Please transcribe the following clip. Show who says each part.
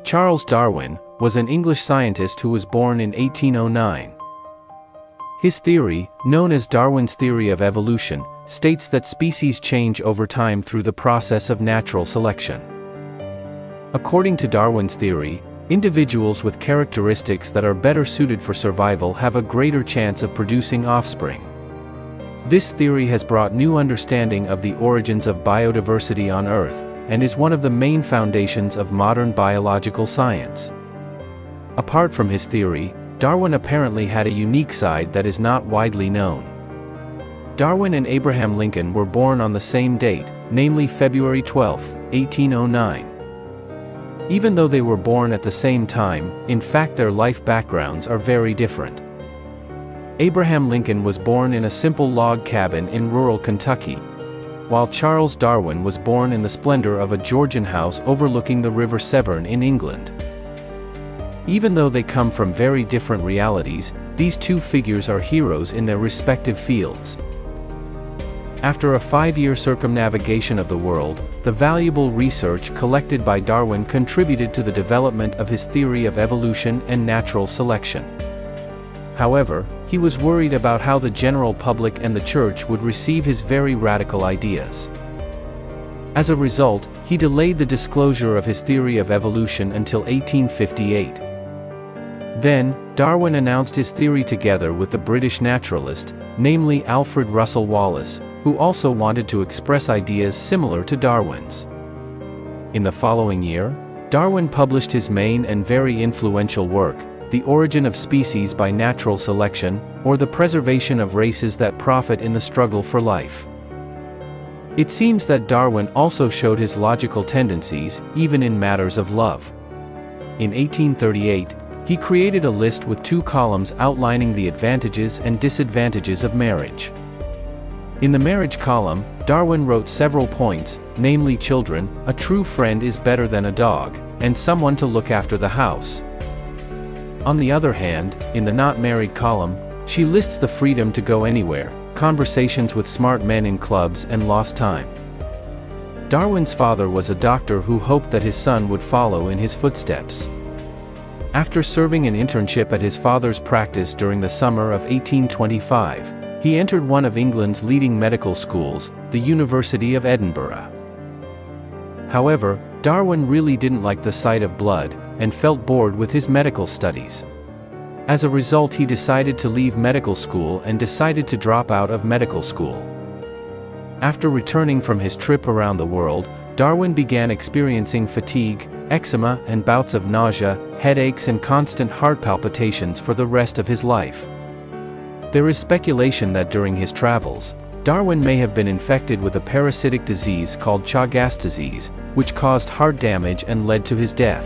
Speaker 1: Charles Darwin was an English scientist who was born in 1809. His theory, known as Darwin's theory of evolution, states that species change over time through the process of natural selection. According to Darwin's theory, individuals with characteristics that are better suited for survival have a greater chance of producing offspring. This theory has brought new understanding of the origins of biodiversity on Earth, and is one of the main foundations of modern biological science. Apart from his theory, Darwin apparently had a unique side that is not widely known. Darwin and Abraham Lincoln were born on the same date, namely February 12, 1809. Even though they were born at the same time, in fact their life backgrounds are very different. Abraham Lincoln was born in a simple log cabin in rural Kentucky, while Charles Darwin was born in the splendor of a Georgian house overlooking the River Severn in England. Even though they come from very different realities, these two figures are heroes in their respective fields. After a 5-year circumnavigation of the world, the valuable research collected by Darwin contributed to the development of his theory of evolution and natural selection. However, he was worried about how the general public and the church would receive his very radical ideas. As a result, he delayed the disclosure of his theory of evolution until 1858. Then, Darwin announced his theory together with the British naturalist, namely Alfred Russel Wallace, who also wanted to express ideas similar to Darwin's. In the following year, Darwin published his main and very influential work, The Origin of Species by Natural Selection, or the Preservation of Races that Profit in the Struggle for Life. It seems that Darwin also showed his logical tendencies, even in matters of love. In 1838, he created a list with 2 columns outlining the advantages and disadvantages of marriage. In the marriage column, Darwin wrote several points, namely children, a true friend is better than a dog, and someone to look after the house. On the other hand, in the not married column, she lists the freedom to go anywhere, conversations with smart men in clubs and lost time. Darwin's father was a doctor who hoped that his son would follow in his footsteps. After serving an internship at his father's practice during the summer of 1825, he entered one of England's leading medical schools, the University of Edinburgh. However, Darwin really didn't like the sight of blood, and felt bored with his medical studies. As a result, he decided to leave medical school and decided to drop out of medical school. After returning from his trip around the world, Darwin began experiencing fatigue, eczema, and bouts of nausea, headaches, and constant heart palpitations for the rest of his life. There is speculation that during his travels, Darwin may have been infected with a parasitic disease called Chagas disease, which caused heart damage and led to his death.